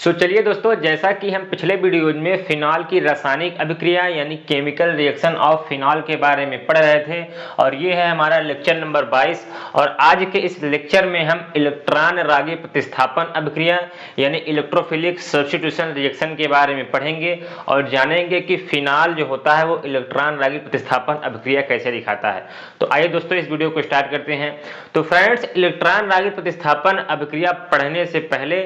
चलिए दोस्तों, जैसा कि हम पिछले वीडियोज में फिनॉल की रासायनिक अभिक्रिया यानी केमिकल रिएक्शन ऑफ फिनॉल के बारे में पढ़ रहे थे और ये है हमारा लेक्चर नंबर 22। और आज के इस लेक्चर में हम इलेक्ट्रॉन रागी प्रतिस्थापन अभिक्रिया यानी इलेक्ट्रोफिलिक सब्स्टिट्यूशन रिएक्शन के बारे में पढ़ेंगे और जानेंगे कि फिनॉल जो होता है वो इलेक्ट्रॉन रागी प्रतिस्थापन अभिक्रिया कैसे दिखाता है। तो आइए दोस्तों, इस वीडियो को स्टार्ट करते हैं। तो फ्रेंड्स, इलेक्ट्रॉन रागी प्रतिस्थापन अभिक्रिया पढ़ने से पहले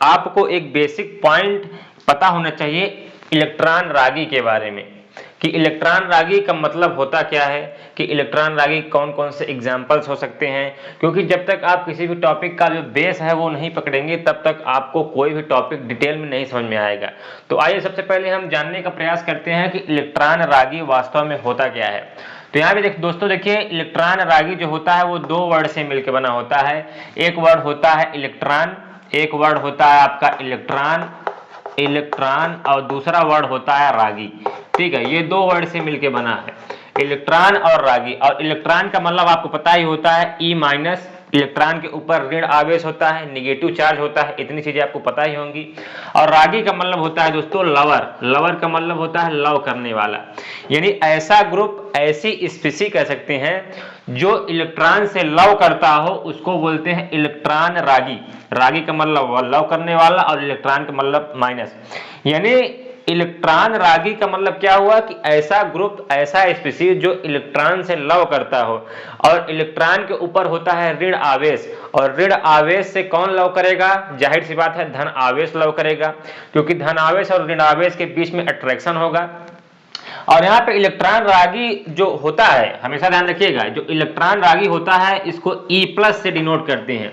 आपको एक बेसिक पॉइंट पता होना चाहिए इलेक्ट्रॉन रागी के बारे में कि इलेक्ट्रॉन रागी का मतलब होता क्या है, कि इलेक्ट्रॉन रागी कौन कौन से एग्जाम्पल्स हो सकते हैं। क्योंकि जब तक आप किसी भी टॉपिक का जो बेस है वो नहीं पकड़ेंगे तब तक आपको कोई भी टॉपिक डिटेल में नहीं समझ में आएगा। तो आइए सबसे पहले हम जानने का प्रयास करते हैं कि इलेक्ट्रॉन रागी वास्तव में होता क्या है। तो यहाँ पे दोस्तों देखिए, इलेक्ट्रॉन रागी जो होता है वो दो वर्ड से मिलकर बना होता है। एक वर्ड होता है इलेक्ट्रॉन, एक वर्ड होता है आपका इलेक्ट्रॉन और दूसरा वर्ड होता है रागी। ठीक है, ये दो वर्ड से मिलके बना है इलेक्ट्रॉन और रागी। और इलेक्ट्रॉन का मतलब आपको पता ही होता है ई माइनस, इलेक्ट्रॉन के ऊपर ऋण आवेश होता है, नेगेटिव चार्ज होता है, इतनी चीजें आपको पता ही होंगी। और रागी का मतलब होता है दोस्तों लवर, लवर का मतलब होता है लव करने वाला, यानी ऐसा ग्रुप, ऐसी स्पीसी कह सकते हैं जो इलेक्ट्रॉन से लव करता हो, उसको बोलते हैं इलेक्ट्रॉन रागी। रागी का मतलब लव करने वाला और इलेक्ट्रॉन का मतलब माइनस, यानी इलेक्ट्रॉन रागी का मतलब क्या हुआ कि ऐसा ग्रुप, ऐसा स्पीसीज जो इलेक्ट्रॉन से लव करता हो और इलेक्ट्रॉन के ऊपर होता है ऋण आवेश। और ऋण आवेश से कौन लव करेगा? जाहिर सी बात है धन आवेश लव करेगा, क्योंकि धन आवेश और ऋण आवेश के बीच में अट्रैक्शन होगा। और यहाँ पे इलेक्ट्रॉन रागी जो होता है, हमेशा ध्यान रखिएगा, जो इलेक्ट्रॉन रागी होता है इसको E+ से डिनोट करते हैं।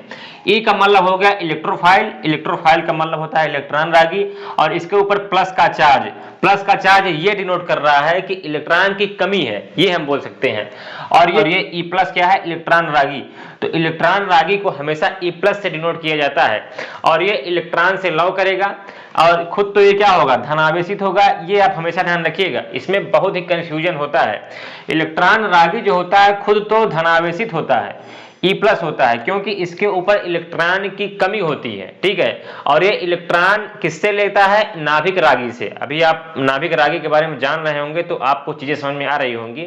E का मतलब हो गया इलेक्ट्रोफाइल, इलेक्ट्रोफाइल का मतलब होता है इलेक्ट्रॉन रागी, और इसके ऊपर प्लस का चार्ज, प्लस का चार्ज ये डिनोट कर रहा है कि इलेक्ट्रॉन की कमी है, ये हम बोल सकते हैं। और ये E+ क्या है? इलेक्ट्रॉन रागी। तो इलेक्ट्रॉन रागी को हमेशा E+ से डिनोट किया जाता है और ये इलेक्ट्रॉन से लव करेगा और खुद तो ये क्या होगा? धनावेशित होगा। ये आप हमेशा ध्यान रखिएगा, इसमें बहुत ही कंफ्यूजन होता है। इलेक्ट्रॉन रागी जो होता है खुद तो धनावेशित होता है, E+ होता है, क्योंकि इसके ऊपर इलेक्ट्रॉन की कमी होती है। ठीक है, और ये इलेक्ट्रॉन किससे लेता है? नाभिक रागी से। अभी आप नाभिक रागी के बारे में जान रहे होंगे तो आपको चीजें समझ में आ रही होंगी।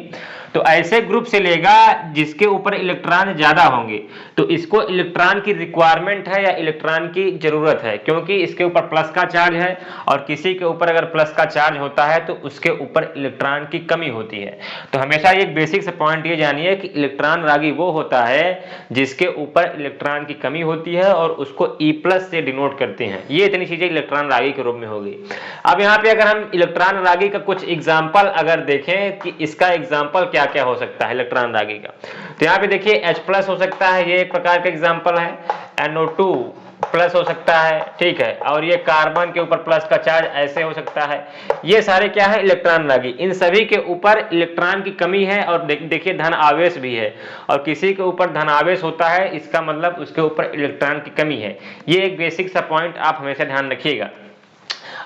तो ऐसे ग्रुप से लेगा जिसके ऊपर इलेक्ट्रॉन ज्यादा होंगे, तो इसको इलेक्ट्रॉन की रिक्वायरमेंट है या इलेक्ट्रॉन की जरूरत है, क्योंकि इसके ऊपर प्लस का चार्ज है और किसी के ऊपर अगर प्लस का चार्ज होता है तो उसके ऊपर इलेक्ट्रॉन की कमी होती है। तो हमेशा एक बेसिक से पॉइंट ये जानिए कि इलेक्ट्रॉन रागी वो होता है जिसके ऊपर इलेक्ट्रॉन की कमी होती है और उसको E+ से डिनोट करते हैं। ये इतनी चीजें इलेक्ट्रॉन रागी के रूप में होगी। अब यहाँ पे अगर हम इलेक्ट्रॉन रागी का कुछ एग्जाम्पल अगर देखें कि इसका एग्जाम्पल क्या क्या हो सकता है इलेक्ट्रॉन रागी का, तो यहाँ पे देखिए H+ हो सकता है, ये एक प्रकार का एग्जाम्पल है। NO2+ हो सकता है, ठीक है, और ये कार्बन के ऊपर प्लस का चार्ज ऐसे हो सकता है। ये सारे क्या है? इलेक्ट्रॉन रागी। इन सभी के ऊपर इलेक्ट्रॉन की कमी है और देखिए धन आवेश भी है, और किसी के ऊपर धन आवेश होता है इसका मतलब उसके ऊपर इलेक्ट्रॉन की कमी है। ये एक बेसिक सा पॉइंट आप हमेशा ध्यान रखिएगा।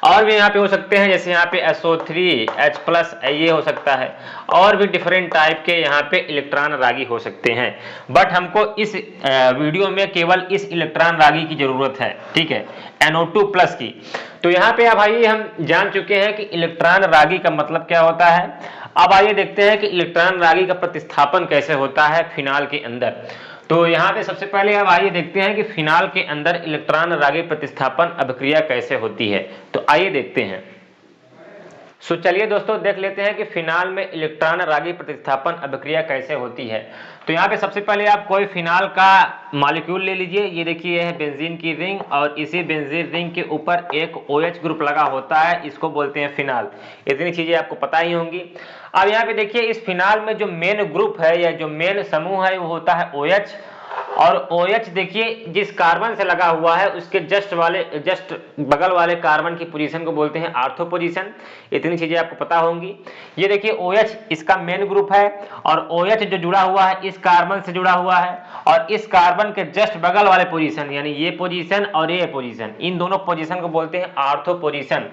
और भी यहाँ पे हो सकते हैं, जैसे यहाँ पे SO3H+ ये हो सकता है, और भी डिफरेंट टाइप के यहाँ पे इलेक्ट्रॉन रागी हो सकते हैं। बट हमको इस वीडियो में केवल इस इलेक्ट्रॉन रागी की जरूरत है, ठीक है, NO2+ की। तो यहाँ पे अब आइए हम जान चुके हैं कि इलेक्ट्रॉन रागी का मतलब क्या होता है। अब आइए देखते हैं कि इलेक्ट्रॉन रागी का प्रतिस्थापन कैसे होता है फिनॉल के अंदर। तो यहाँ पे सबसे पहले अब आइए देखते हैं कि फिनॉल के अंदर इलेक्ट्रॉन रागी प्रतिस्थापन अभिक्रिया कैसे होती है। तो आइए देखते हैं। चलिए दोस्तों, देख लेते हैं कि फिनॉल में इलेक्ट्रॉन रागी प्रतिस्थापन अभिक्रिया कैसे होती है। तो यहाँ पे सबसे पहले आप कोई फिनॉल का मॉलिक्यूल ले लीजिए। ये देखिए, ये है बेंजीन की रिंग और इसी बेंजीन रिंग के ऊपर एक OH ग्रुप लगा होता है, इसको बोलते हैं फिनॉल। इतनी चीजें आपको पता ही होंगी। अब यहाँ पे देखिए, इस फिनॉल में जो मेन ग्रुप है या जो मेन समूह है वो होता है OH। और OH देखिए जिस कार्बन से लगा हुआ है उसके जस्ट बगल वाले कार्बन की पोजीशन को बोलते हैं ऑर्थो पोजीशन। इतनी चीजें आपको पता होंगी। ये देखिए OH इसका मेन ग्रुप है और OH जो जुड़ा हुआ है इस कार्बन से जुड़ा हुआ है, और इस कार्बन के जस्ट बगल वाले पोजीशन यानी ये पोजीशन और ये पोजीशन, इन दोनों पोजीशन को बोलते हैं ऑर्थो पोजीशन।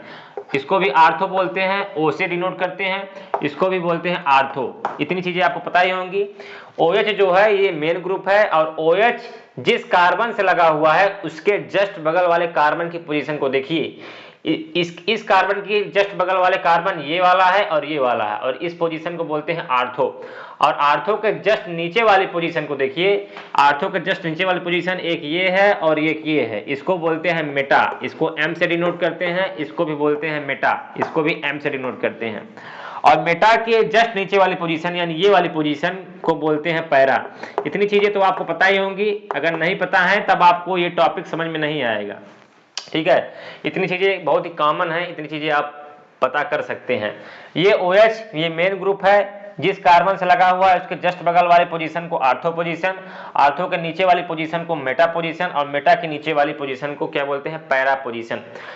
इसको भी आर्थो बोलते हैं, O से डिनोट करते हैं, इसको भी बोलते हैं आर्थो। इतनी चीजें आपको पता ही होंगी। OH जो है ये मेन ग्रुप है और OH जिस कार्बन से लगा हुआ है उसके जस्ट बगल वाले कार्बन की पोजीशन को देखिए। इस कार्बन की जस्ट बगल वाले कार्बन ये वाला है और ये वाला है और इस पोजीशन को बोलते हैं आर्थो। और आर्थो के जस्ट नीचे वाली पोजीशन को देखिए, आर्थो के जस्ट नीचे वाली पोजीशन एक ये है और एक ये है, इसको बोलते हैं मेटा। इसको M से डिनोट करते हैं, इसको भी बोलते हैं मेटा, इसको भी M से डिनोट करते हैं। और मेटा के जस्ट नीचे वाली पोजीशन यानी ये वाली पोजीशन को बोलते हैं पैरा। इतनी चीजें तो आपको पता ही होंगी, अगर नहीं पता है तब आपको ये टॉपिक समझ में नहीं आएगा, ठीक है। इतनी चीजें बहुत ही कॉमन है, इतनी चीजें आप पता कर सकते हैं। ये OH ये मेन ग्रुप है, जिस कार्बन से लगा हुआ है उसके जस्ट बगल वाले पोजीशन को आर्थो पोजीशन, आर्थो के नीचे वाली पोजीशन को मेटा पोजीशन और मेटा के नीचे वाली पोजीशन को क्या बोलते हैं, पैरा पोजीशन।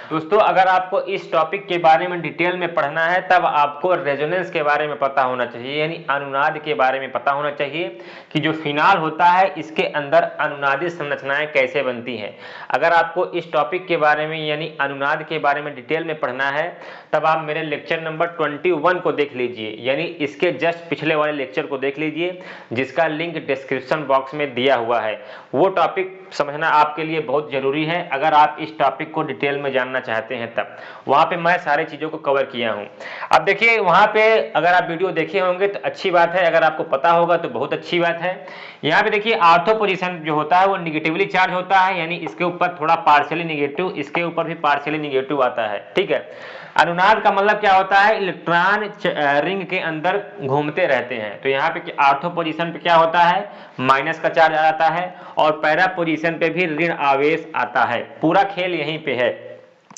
दोस्तों अगर आपको इस टॉपिक के बारे में डिटेल में पढ़ना है तब आपको रेजोनेंस के बारे में पता होना चाहिए, यानी अनुनाद के बारे में पता होना चाहिए कि जो फिनाल होता है इसके अंदर अनुनादित संरचनाएं कैसे बनती हैं। अगर आपको इस टॉपिक के बारे में यानी अनुनाद के बारे में डिटेल में पढ़ना है तब आप मेरे लेक्चर नंबर 21 को देख लीजिए, यानी इसके जस्ट पिछले वाले लेक्चर को देख लीजिए जिसका लिंक डिस्क्रिप्शन बॉक्स में दिया हुआ है। वो टॉपिक समझना आपके लिए बहुत जरूरी है अगर आप इस टॉपिक को डिटेल में जानना चाहते हैं तब। वहां पे मैं सारी चीजों को कवर किया हूं। अब देखिए वहां पे अगर आप वीडियो देखे होंगे तो अच्छी बात है, अगर आपको पता होगा तो बहुत अच्छी बात है। यहाँ पे देखिए आर्थो पोजीशन जो होता है वो निगेटिवली चार्ज होता है, यानी इसके ऊपर थोड़ा पार्शियली निगेटिव, इसके ऊपर भी पार्शियली निगेटिव आता है, ठीक है। अनुनाद का मतलब क्या होता है, इलेक्ट्रॉन रिंग के अंदर घूमते रहते हैं। तो यहाँ पे आर्थो पोजीशन पे क्या होता है, माइनस का चार्ज आता है और पैरा पोजीशन पे भी ऋण आवेश आता है। पूरा खेल यहीं पे है।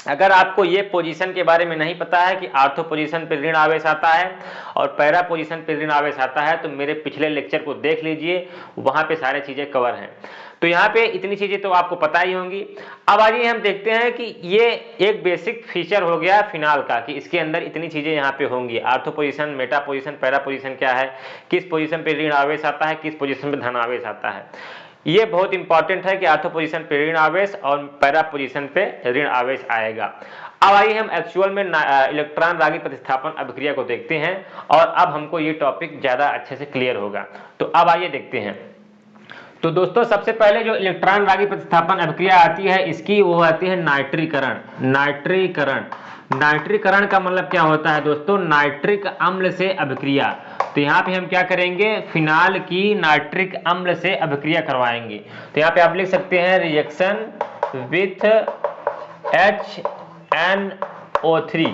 अगर आपको ये पोजीशन के बारे में नहीं पता है कि आर्थो पोजीशन पे ऋण आवेश आता है और पैरा पोजीशन पे ऋण आवेश आता है तो मेरे पिछले लेक्चर को देख लीजिए, वहां पे सारी चीजें कवर हैं। तो यहाँ पे इतनी चीजें तो आपको पता ही होंगी। अब आइए हम देखते हैं कि ये एक बेसिक फीचर हो गया फिनाल का कि इसके अंदर इतनी चीजें यहाँ पे होंगी। Ortho position, Meta position, para position क्या है, किस पोजीशन पे ऋण आवेश आता है, किस पोजीशन पे धन आवेश आता है। ये बहुत इंपॉर्टेंट है कि आर्थो पोजीशन पे ऋण आवेश और पैरा पोजीशन पे ऋण आवेश आएगा। अब आइए हम एक्चुअल में इलेक्ट्रॉन रागी प्रतिस्थापन अभिक्रिया को देखते हैं और अब हमको ये टॉपिक ज्यादा अच्छे से क्लियर होगा। तो अब आइए देखते हैं। तो दोस्तों सबसे पहले जो इलेक्ट्रॉन रागी प्रतिस्थापन अभिक्रिया आती है इसकी वो आती है नाइट्रीकरण। नाइट्रीकरण, नाइट्रीकरण का मतलब क्या होता है दोस्तों, नाइट्रिक अम्ल से अभिक्रिया। तो यहाँ पे हम क्या करेंगे, फिनाल की नाइट्रिक अम्ल से अभिक्रिया करवाएंगे। तो यहाँ पे आप लिख सकते हैं रिएक्शन विथ HNO3,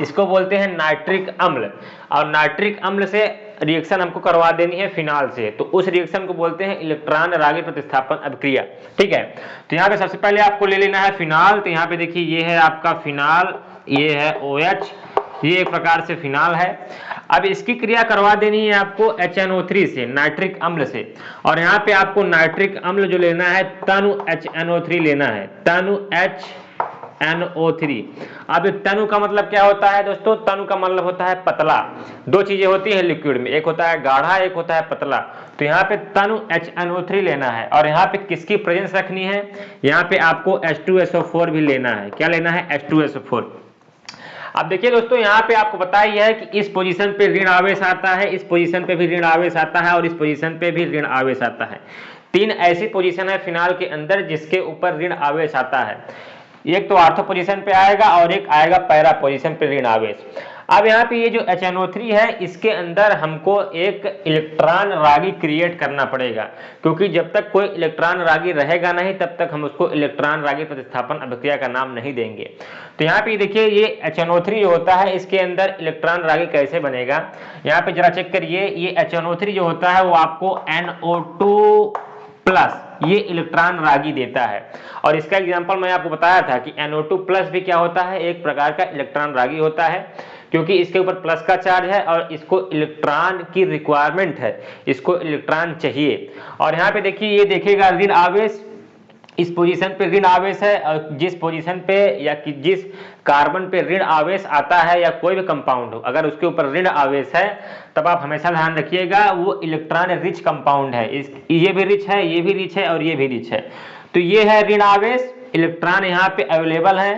इसको बोलते हैं नाइट्रिक अम्ल। और नाइट्रिक अम्ल से रिएक्शन हमको करवा देनी है फिनाल से, तो उस रिएक्शन को बोलते हैं इलेक्ट्रॉन रागी प्रतिस्थापन अभिक्रिया, ठीक है। तो यहाँ पे सबसे पहले आपको ले लेना है फिनाल। तो यहाँ पे देखिए ये है आपका फिनाल, ये है OH, ये एक प्रकार से फिनाल है। अब इसकी क्रिया करवा देनी है आपको HNO3 से, नाइट्रिक अम्ल से। और यहाँ पे आपको नाइट्रिक अम्ल जो लेना है तनु HNO3 लेना है, तनु HNO3। अब तनु का मतलब क्या होता है दोस्तों, तनु का मतलब होता है पतला। दो चीजें होती है लिक्विड में, एक होता है गाढ़ा, एक होता है पतला। तो यहाँ पे तनु HNO3 लेना है और यहाँ पे किसकी प्रेजेंस रखनी है, यहाँ पे आपको H2SO4 भी लेना है। क्या लेना है, H2SO4। अब देखिए दोस्तों यहाँ पे आपको पता ही है कि इस पोजीशन पे ऋण आवेश आता है, इस पोजीशन पे भी ऋण आवेश आता है और इस पोजीशन पे भी ऋण आवेश आता है। तीन ऐसी पोजीशन है फिनाल के अंदर जिसके ऊपर ऋण आवेश आता है। एक तो आर्थो पोजीशन पे आएगा और एक आएगा पैरा पोजीशन पे ऋण आवेश। अब यहाँ पे ये जो HNO3 है इसके अंदर हमको एक इलेक्ट्रॉन रागी क्रिएट करना पड़ेगा, क्योंकि जब तक कोई इलेक्ट्रॉन रागी रहेगा नहीं तब तक हम उसको इलेक्ट्रॉन रागी प्रतिस्थापन अभिक्रिया का नाम नहीं देंगे। तो यहाँ पे देखिए ये HNO3 जो होता है इसके अंदर इलेक्ट्रॉन रागी कैसे बनेगा, यहाँ पे जरा चेक करिए। ये HNO3 जो होता है वो आपको NO2 प्लस ये इलेक्ट्रॉन रागी देता है। और इसका एग्जांपल मैं आपको बताया था कि NO2 प्लस भी क्या होता है, एक प्रकार का इलेक्ट्रॉन रागी होता है, क्योंकि इसके ऊपर प्लस का चार्ज है और इसको इलेक्ट्रॉन की रिक्वायरमेंट है, इसको इलेक्ट्रॉन चाहिए। और यहाँ पे देखिए ये देखेगा ऋण आवेश, इस पोजीशन पे ऋण आवेश है और जिस पोजीशन पे या कि जिस कार्बन पे ऋण आवेश आता है या कोई भी कंपाउंड हो अगर उसके ऊपर ऋण आवेश है तब आप हमेशा ध्यान रखिएगा वो इलेक्ट्रॉन रिच कंपाउंड है। ये भी रिच है, ये भी रिच है और ये भी रिच है। तो ये है ऋण आवेश, इलेक्ट्रॉन यहाँ पे अवेलेबल है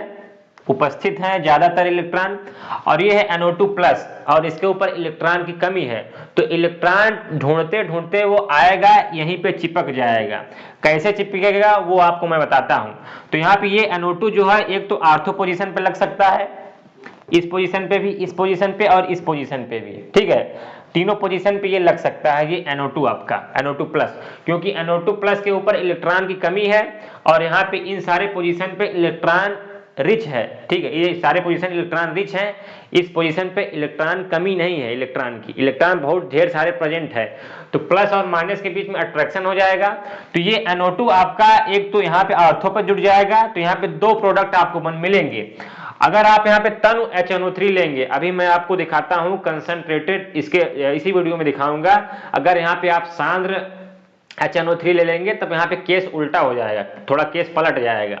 उपस्थित हैं ज्यादातर इलेक्ट्रॉन, और ये है NO2 प्लस और इसके ऊपर इलेक्ट्रॉन की कमी है, तो इलेक्ट्रॉन ढूंढते ढूंढते वो आएगा यहीं पे चिपक जाएगा। कैसे चिपकेगा वो आपको मैं बताता हूं। तो यहाँ पे ये NO2 जो है एक तो आर्थो पोजीशन पे लग सकता है, इस पोजीशन पे भी, इस पोजीशन पे और इस पोजीशन पे भी, ठीक है, तीनों पोजीशन पे ये लग सकता है ये NO2 आपका NO2 प्लस, क्योंकि NO2 प्लस के ऊपर इलेक्ट्रॉन की कमी है और यहाँ पे इन सारे पोजीशन पे इलेक्ट्रॉन रिच है, ठीक है, ये सारे पोजीशन इलेक्ट्रॉन रिच हैं, इस पोजीशन पे इलेक्ट्रॉन कमी नहीं है इलेक्ट्रॉन की, इलेक्ट्रॉन बहुत ढेर सारे प्रेजेंट है, तो प्लस और माइनस के बीच में अट्रैक्शन हो जाएगा। तो ये NO2 आपका एक तो यहाँ पे आर्थो पर जुड़ जाएगा, तो यहाँ पे दो प्रोडक्ट आपको मिलेंगे। अगर आप यहाँ पे तनु HNO3 लेंगे, अभी मैं आपको दिखाता हूं कंसंट्रेटेड, इसके इसी वीडियो में दिखाऊंगा, अगर यहाँ पे आप सांद्र HNO3 ले लेंगे तब यहाँ पे केस उल्टा हो जाएगा, थोड़ा केस पलट जाएगा।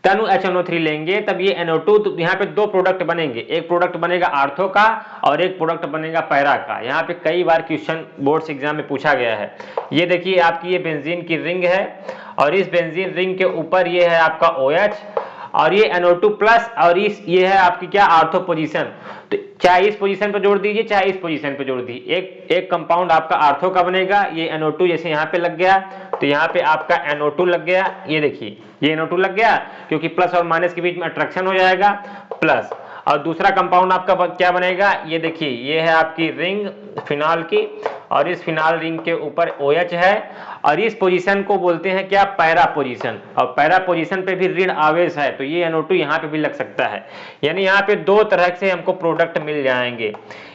तनु HNO3 लेंगे तब ये NO2, तो यहाँ पे दो प्रोडक्ट बनेंगे, एक प्रोडक्ट बनेगा आर्थो का और एक प्रोडक्ट बनेगा पैरा का। यहाँ पे कई बार क्वेश्चन बोर्ड्स एग्जाम में पूछा गया है। ये देखिए आपकी ये बेंजीन की रिंग है और इस बेंजीन रिंग के ऊपर ये है आपका OH और ये NO2 प्लस और ये है आपकी क्या आर्थो पोजीशन, तो चाहे इस पोजीशन पे जोड़ दीजिए चाहे इस पोजीशन पे जोड़ दीजिए, एक कंपाउंड आपका आर्थो का बनेगा। ये NO2 जैसे यहाँ पे लग गया तो यहाँ पे आपका NO2 लग गया, ये देखिए ये NO2 लग गया क्योंकि प्लस और माइनस के बीच में अट्रैक्शन हो जाएगा प्लस, और दूसरा कंपाउंड आपका क्या बनेगा, ये देखिए ये है आपकी रिंग फिनॉल की और इस फिनॉल रिंग के ऊपर OH है और इस पोजीशन को बोलते हैं क्या, पैरा पोजीशन, और पैरा पोजीशन पे भी ऋण आवेश है, तो ये NO2 यहाँ पे भी लग सकता है। यानी यहाँ पे दो तरह से हमको प्रोडक्ट मिल जाएंगे,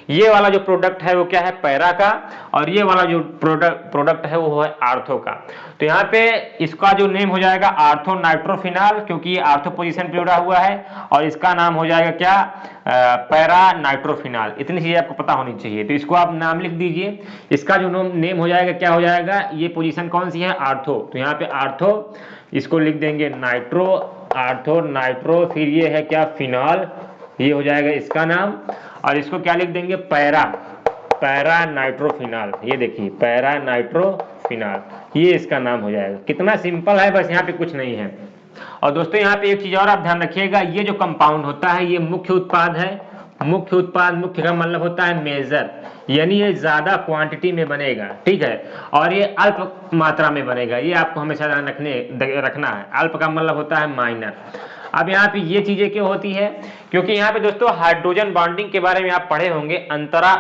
ये वाला जो प्रोडक्ट है वो क्या है, पैरा का, और ये वाला जो प्रोडक्ट है वो है आर्थो का। तो यहाँ पे इसका जो नेम हो जाएगा आर्थो नाइट्रोफिनॉल, क्योंकि ये आर्थो पोजीशन पे जुड़ा हुआ है, और इसका नाम हो जाएगा क्या, पैरा नाइट्रोफिनॉल। इतनी चीजें आपको पता होनी चाहिए, तो इसको आप नाम लिख दीजिए। इसका जो नेम हो जाएगा क्या हो जाएगा, ये पोजीशन कौन सी है, आर्थो, तो यहाँ पे आर्थो इसको लिख देंगे नाइट्रो, आर्थो नाइट्रो, फिर ये है क्या फिनॉल, ये हो जाएगा इसका नाम, और इसको क्या लिख देंगे, पैरा, पैरा नाइट्रोफिनॉल, ये देखिए पैरा नाइट्रोफिनॉल, ये इसका नाम हो जाएगा। कितना सिंपल है, बस यहाँ पे कुछ नहीं है। और दोस्तों यहाँ पे एक चीज और आप ध्यान रखिएगा, ये जो कंपाउंड होता है ये मुख्य उत्पाद है, मुख्य उत्पाद, मुख्य का मतलब होता है मेजर, यानी ये ज्यादा क्वांटिटी में बनेगा, ठीक है, और ये अल्प मात्रा में बनेगा, ये आपको हमेशा ध्यान रखना है। अल्प का मतलब होता है माइनर। अब यहाँ पे ये चीजें क्यों होती है, क्योंकि यहाँ पे दोस्तों हाइड्रोजन बॉन्डिंग के बारे में आप पढ़े होंगे, अंतरा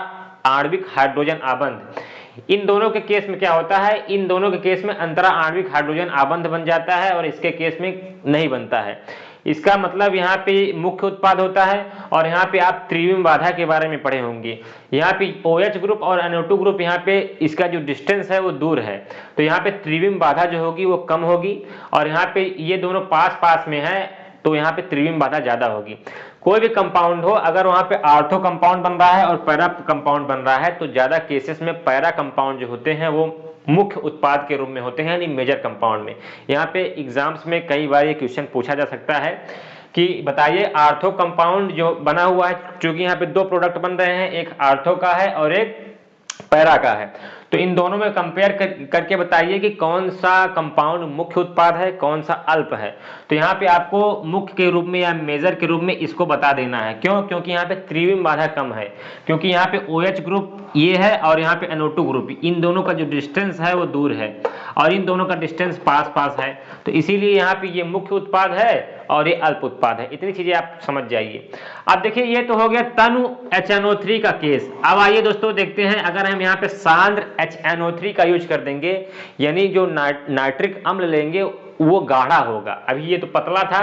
आणविक हाइड्रोजन आबंध, इन दोनों के केस में क्या होता है, इन दोनों के केस में अंतरा आणविक हाइड्रोजन आबंध बन जाता है और इसके केस में नहीं बनता है। इसका मतलब यहाँ पे मुख्य उत्पाद होता है, और यहाँ पे आप त्रिविम बाधा के बारे में पढ़े होंगे, यहाँ पे OH ग्रुप और NO2 ग्रुप, यहाँ पे इसका जो डिस्टेंस है वो दूर है, तो यहाँ पे त्रिविम बाधा जो होगी वो कम होगी, और यहाँ पे ये दोनों पास पास में है तो यहाँ पे त्रिविम बाधा ज्यादा होगी। कोई भी कंपाउंड हो, अगर वहां पे आर्थो कंपाउंड बन रहा है और पैरा कंपाउंड बन रहा है, तो ज्यादा केसेस में पैरा कंपाउंड जो होते हैं वो मुख्य उत्पाद के रूप में होते हैं, यानी मेजर कंपाउंड में। यहाँ पे एग्जाम्स में कई बार ये क्वेश्चन पूछा जा सकता है कि बताइए आर्थो कंपाउंड जो बना हुआ है, क्योंकि यहाँ पे दो प्रोडक्ट बन रहे हैं, एक आर्थो का है और एक पैरा का है, तो इन दोनों में कंपेयर करके बताइए कि कौन सा कंपाउंड मुख्य उत्पाद है, कौन सा अल्प है। तो यहाँ पे आपको मुख्य के रूप में या मेजर के रूप में इसको बता देना है। क्यों, क्योंकि यहाँ पे त्रिविम बाधा कम है, क्योंकि यहाँ पे OH ग्रुप ये है और यहाँ पे NO2 ग्रुप, इन दोनों का जो डिस्टेंस है वो दूर है और इन दोनों का डिस्टेंस पास पास है, तो इसीलिए यहाँ पे ये मुख्य उत्पाद है और ये अल्प उत्पाद है। इतनी चीजें आप समझ जाइए। अब देखिए ये तो हो गया तनु HNO3 का केस। अब आइए दोस्तों देखते हैं, अगर हम यहाँ पे सांद्र HNO3 का यूज कर देंगे, यानी जो नाइट्रिक अम्ल लेंगे वो गाढ़ा होगा। अभी ये तो पतला था,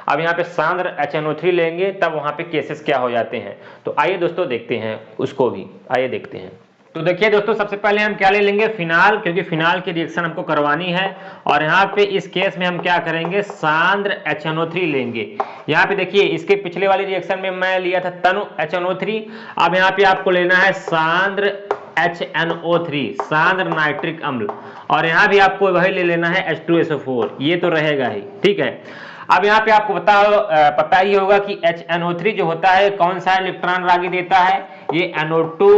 अब यहाँ पे सांद्र HNO3 लेंगे तब वहां पे केसेस क्या हो जाते हैं। तो आइए दोस्तों देखते हैं उसको भी, आइए देखते हैं। तो देखिए दोस्तों सबसे पहले हम क्या ले लेंगे, फिनाल, क्योंकि फिनाल की रिएक्शन हमको करवानी है, और यहाँ पे इस केस में हम क्या करेंगे, सांद्र HNO3 लेंगे। यहाँ पे देखिए इसके पिछले वाली रिएक्शन में मैं लिया था तनु HNO3, अब यहाँ पे आपको लेना है सांद्र HNO3, सांद्र नाइट्रिक अम्ल, और यहाँ भी आपको वही ले लेना है H2SO4, ये तो रहेगा ही, ठीक है। अब यहाँ पे आपको पता ही होगा कि HNO3 जो होता है कौन सा इलेक्ट्रॉन रागी देता है, ये NO2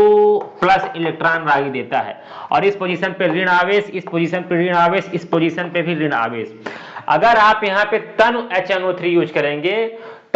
प्लस इलेक्ट्रॉन रागी देता है, और इस पोजीशन पे ऋण आवेश, इस पोजीशन पे ऋण आवेश, इस पोजीशन पे भी ऋण आवेश। अगर आप यहाँ पे तनु HNO3 यूज करेंगे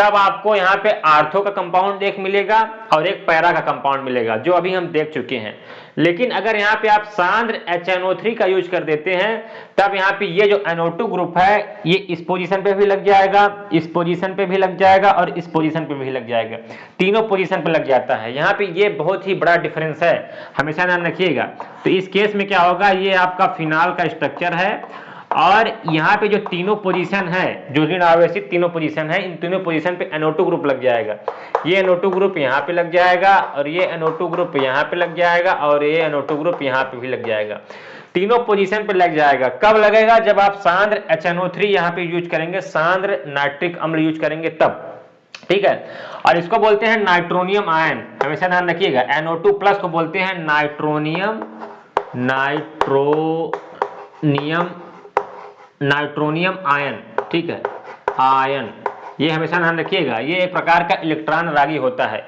तब आपको यहाँ पे आर्थो का कंपाउंड एक मिलेगा और एक पैरा का कंपाउंड मिलेगा, जो अभी हम देख चुके हैं। लेकिन अगर यहाँ पे आप सांद्र HNO3 का यूज कर देते हैं, तब यहाँ पे ये जो NO2 ग्रुप है ये इस पोजीशन पे भी लग जाएगा, इस पोजीशन पे भी लग जाएगा और इस पोजीशन पे भी लग जाएगा, तीनों पोजीशन पे लग जाता है। यहाँ पे ये बहुत ही बड़ा डिफरेंस है, हमेशा ध्यान रखिएगा। तो इस केस में क्या होगा, ये आपका फिनाल का स्ट्रक्चर है और यहाँ पे जो तीनों पोजीशन है, जो ऋण आवेशित तीनों पोजीशन है, इन तीनों पोजीशन पे NO2 ग्रुप लग जाएगा। ये NO2 ग्रुप यहाँ पे लग जाएगा और ये NO2 ग्रुप यहाँ पे लग जाएगा और ये NO2 ग्रुप यहाँ पे भी लग जाएगा, तीनों पोजीशन पे लग जाएगा। कब लगेगा, जब आप सांद्र HNO3 यहाँ पे यूज करेंगे, सांद्र नाइट्रिक अम्ल यूज करेंगे तब, ठीक है। और इसको बोलते हैं नाइट्रोनियम आयन, हमेशा ध्यान रखिएगा। NO2 प्लस को बोलते हैं नाइट्रोनियम आयन, ठीक है, आयन, ये हमेशा ध्यान रखिएगा। ये एक प्रकार का इलेक्ट्रॉन रागी होता है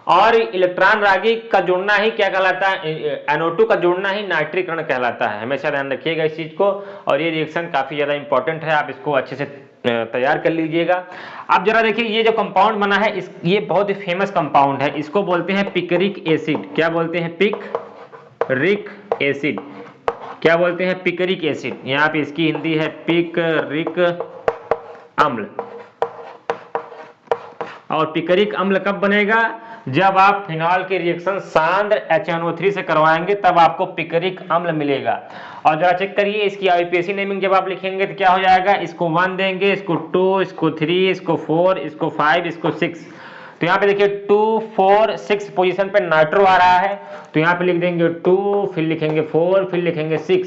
और इलेक्ट्रॉन रागी का जुड़ना ही क्या कहलाता है, NO2 का जुड़ना ही नाइट्रीकरण कहलाता है, हमेशा ध्यान रखिएगा इस चीज को। और ये रिएक्शन काफी ज्यादा इंपॉर्टेंट है, आप इसको अच्छे से तैयार कर लीजिएगा। अब जरा देखिए ये जो कंपाउंड बना है ये बहुत ही फेमस कंपाउंड है, इसको बोलते हैं पिकरिक एसिड। क्या बोलते हैं, पिकरिक एसिड, क्या बोलते हैं, पिकरिक एसिड। यहाँ पे इसकी हिंदी है पिकरिक अम्ल। और पिकरिक अम्ल कब बनेगा, जब आप फिनॉल के रिएक्शन सांद्र HNO3 से करवाएंगे तब आपको पिकरिक अम्ल मिलेगा। और जरा चेक करिए इसकी IUPAC नेमिंग जब आप लिखेंगे तो क्या हो जाएगा, इसको 1 देंगे, इसको 2, इसको 3, इसको 4, इसको 5, इसको 6। तो यहाँ पे देखिए 2, 4, 6 पोजीशन पे नाइट्रो आ रहा है, तो यहाँ पे लिख देंगे 2, फिर लिखेंगे 4, फिर लिखेंगे 6,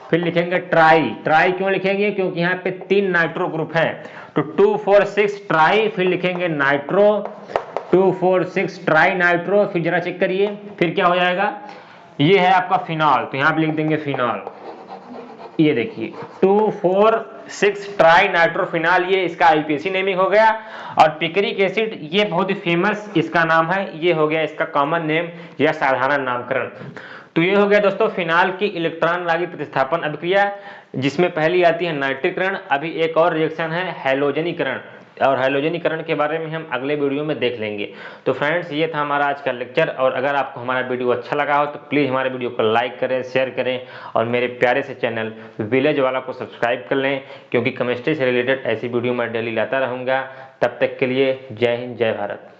फिर लिखेंगे ट्राई। ट्राई क्यों लिखेंगे, क्योंकि यहाँ पे 3 नाइट्रो ग्रुप हैं, तो 2, 4, 6 ट्राई, फिर लिखेंगे नाइट्रो, 2, 4, 6 ट्राई नाइट्रो। फिर जरा चेक करिए फिर क्या हो जाएगा, ये है आपका फिनॉल, तो यहाँ पे लिख देंगे फिनॉल। ये देखिए 2, 4, 6 ट्राई नाइट्रोफिनॉल, ये इसका IUPAC नेमिंग हो गया। और पिकरिक एसिड ये बहुत ही फेमस इसका नाम है, ये हो गया इसका कॉमन नेम या साधारण नामकरण। तो ये हो गया दोस्तों फिनाल की इलेक्ट्रॉन रागी प्रतिस्थापन अभिक्रिया, जिसमें पहली आती है नाइट्रीकरण। अभी एक और रिएक्शन है हैलोजनीकरण, और हैलोजनीकरण के बारे में हम अगले वीडियो में देख लेंगे। तो फ्रेंड्स ये था हमारा आज का लेक्चर, और अगर आपको हमारा वीडियो अच्छा लगा हो तो प्लीज़ हमारे वीडियो को लाइक करें, शेयर करें और मेरे प्यारे से चैनल विलेज वाला को सब्सक्राइब कर लें, क्योंकि केमिस्ट्री से रिलेटेड ऐसी वीडियो मैं डेली लाता रहूँगा। तब तक के लिए जय हिंद, जय भारत।